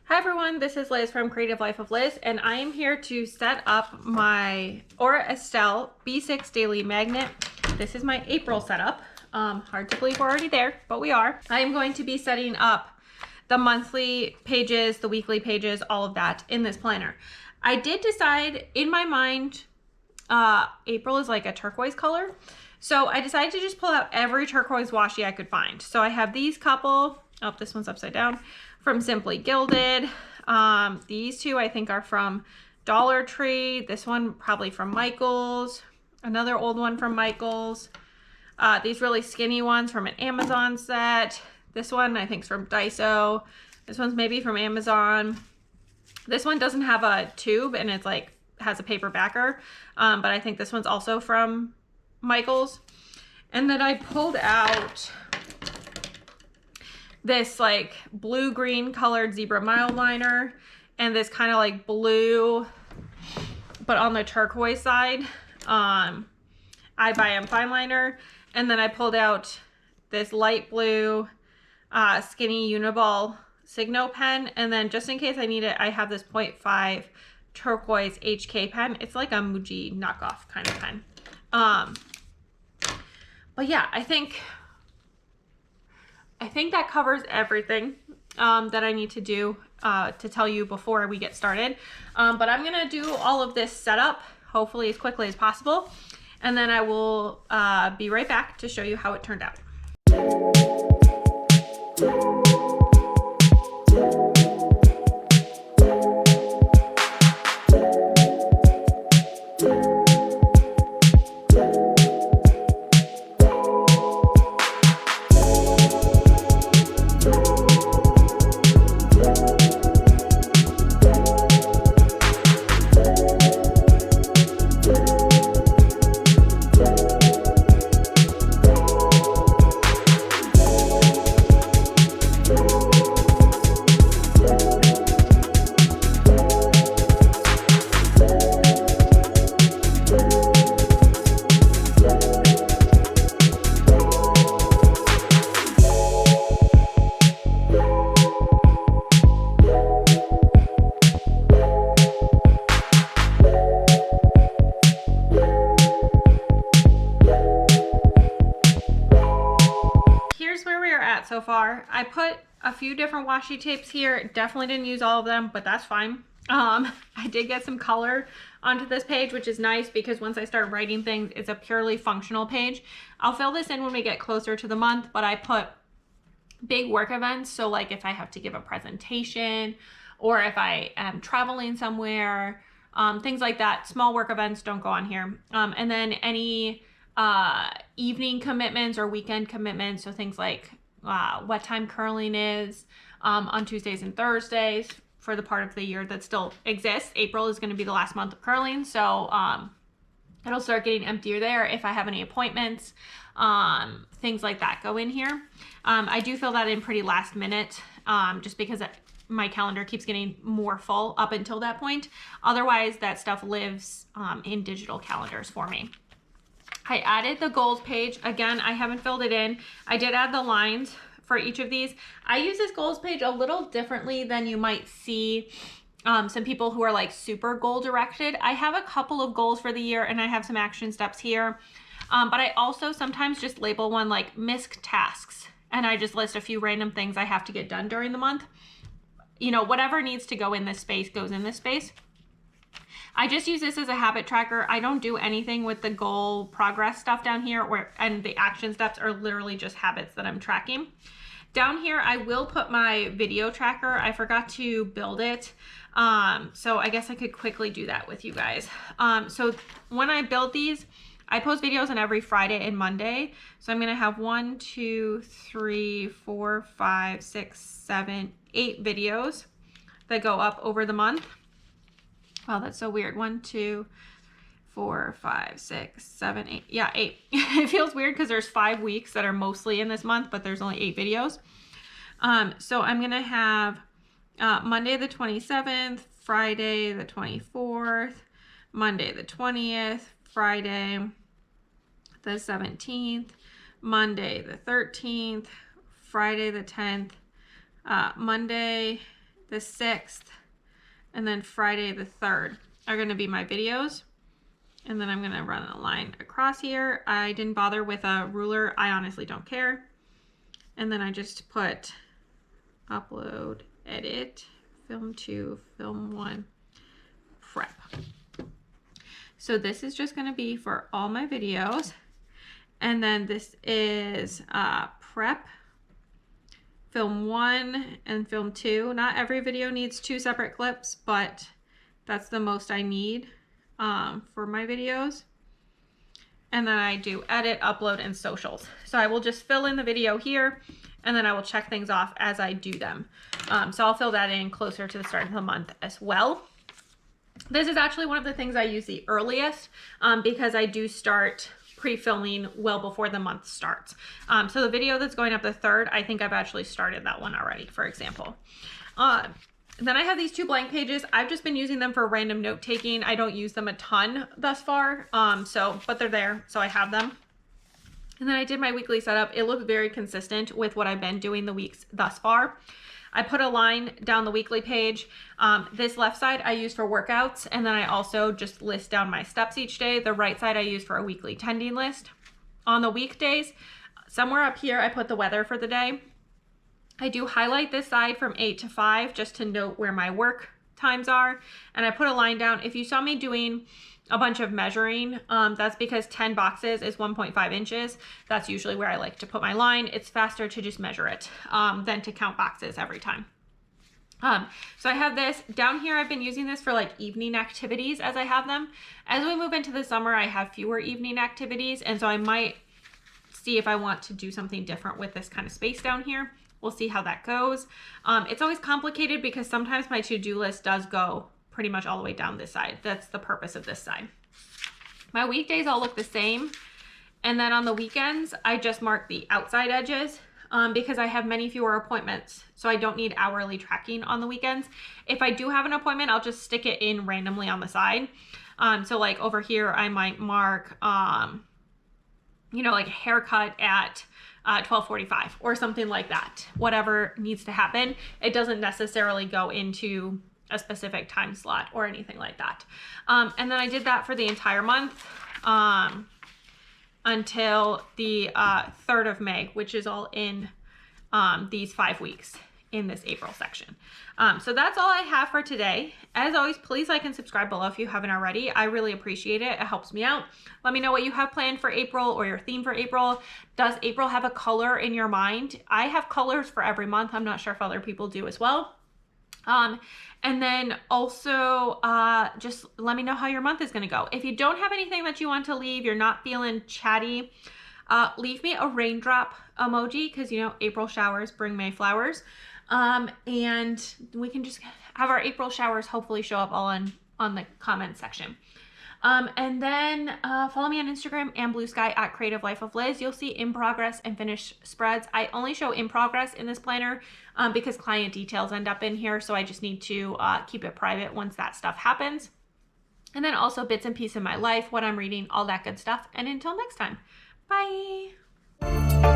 Hi everyone, this is Liz from Creative Life of Liz, and I am here to set up my Estelle B6 Daily Magnet. This is my April setup. Hard to believe we're already there, but we are. I am going to be setting up the monthly pages, the weekly pages, all of that in this planner. I did decide in my mind, April is like a turquoise color. So I decided to just pull out every turquoise washi I could find. So I have these couple, oh, this one's upside down, from Simply Gilded. These two I think are from Dollar Tree. This one probably from Michael's. Another old one from Michael's. These really skinny ones from an Amazon set. This one I think is from Daiso. This one's maybe from Amazon. This one doesn't have a tube and it's like has a paper backer, but I think this one's also from Michael's. And then I pulled out this like blue-green colored zebra mild liner and this kind of like blue, but on the turquoise side, I Buy M fine liner. And then I pulled out this light blue skinny Uniball Signo pen. And then just in case I need it, I have this 0.5 turquoise HK pen. It's like a Muji knockoff kind of pen. But yeah, I think that covers everything that I need to do to tell you before we get started. But I'm gonna do all of this setup, hopefully as quickly as possible. And then I will be right back to show you how it turned out. So far, I put a few different washi tapes here. Definitely didn't use all of them, but that's fine. I did get some color onto this page, which is nice because once I start writing things, it's a purely functional page. I'll fill this in when we get closer to the month, but I put big work events. So like if I have to give a presentation or if I am traveling somewhere, things like that, small work events don't go on here. And then any evening commitments or weekend commitments. So things like what time curling is on Tuesdays and Thursdays for the part of the year that still exists. April is going to be the last month of curling, so it'll start getting emptier there. If I have any appointments, things like that go in here. I do fill that in pretty last minute just because my calendar keeps getting more full up until that point. Otherwise, that stuff lives in digital calendars for me. I added the goals page. Again, I haven't filled it in. I did add the lines for each of these. I use this goals page a little differently than you might see some people who are like super goal directed. I have a couple of goals for the year and I have some action steps here. But I also sometimes just label one like missed tasks and I just list a few random things I have to get done during the month. You know, whatever needs to go in this space goes in this space. I just use this as a habit tracker. I don't do anything with the goal progress stuff down here, and the action steps are literally just habits that I'm tracking. Down here, I will put my video tracker. I forgot to build it. So I guess I could quickly do that with you guys. So when I build these, I post videos on every Friday and Monday. So I'm gonna have 1, 2, 3, 4, 5, 6, 7, 8 videos that go up over the month. Wow, that's so weird. 1, 2, 4, 5, 6, 7, 8. Yeah, 8. It feels weird because there's 5 weeks that are mostly in this month, but there's only 8 videos. So I'm going to have Monday the 27th, Friday the 24th, Monday the 20th, Friday the 17th, Monday the 13th, Friday the 10th, Monday the 6th, and then Friday the 3rd are going to be my videos. And then I'm going to run a line across here. I didn't bother with a ruler. I honestly don't care. And then I just put upload, edit, film 2, film 1, prep. So this is just going to be for all my videos. And then this is prep, film 1 and film 2. Not every video needs 2 separate clips, but that's the most I need for my videos. And then I do edit, upload, and socials. So I will just fill in the video here, and then I will check things off as I do them. So I'll fill that in closer to the start of the month as well. This is actually one of the things I use the earliest because I do start pre-filming well before the month starts. So the video that's going up the 3rd, I think I've actually started that one already, for example. Then I have these 2 blank pages. I've just been using them for random note taking. I don't use them a ton thus far, but they're there, so I have them. And then I did my weekly setup. It looks very consistent with what I've been doing the weeks thus far. I put a line down the weekly page. This left side I use for workouts, and then I also just list down my steps each day. The right side I use for a weekly tending list. On the weekdays, somewhere up here I put the weather for the day. I do highlight this side from 8 to 5 just to note where my work times are. And I put a line down. If you saw me doing a bunch of measuring, that's because 10 boxes is 1.5 inches. That's usually where I like to put my line. It's faster to just measure it than to count boxes every time. So I have this down here. I've been using this for like evening activities as I have them. As we move into the summer, I have fewer evening activities. And so I might see if I want to do something different with this kind of space down here. We'll see how that goes. It's always complicated because sometimes my to-do list does go pretty much all the way down this side. That's the purpose of this side. My weekdays all look the same. And then on the weekends, I just mark the outside edges because I have many fewer appointments. So I don't need hourly tracking on the weekends. If I do have an appointment, I'll just stick it in randomly on the side. So like over here, I might mark, like a haircut at 12:45 or something like that. Whatever needs to happen. It doesn't necessarily go into a specific time slot or anything like that. And then I did that for the entire month until the 3rd of May, which is all in these 5 weeks in this April section. So that's all I have for today. As always, please like and subscribe below if you haven't already. I really appreciate it. It helps me out. Let me know what you have planned for April or your theme for April. Does April have a color in your mind? I have colors for every month. I'm not sure if other people do as well. And then also just let me know how your month is going to go. If you don't have anything that you want to leave, you're not feeling chatty, leave me a raindrop emoji because, April showers bring May flowers. And we can just have our April showers hopefully show up all on the comment section. And then follow me on Instagram and Blue Sky at Creative Life of Liz. You'll see in progress and finished spreads. I only show in progress in this planner because client details end up in here. So I just need to keep it private once that stuff happens. And then also bits and pieces of my life, what I'm reading, all that good stuff. And until next time, bye.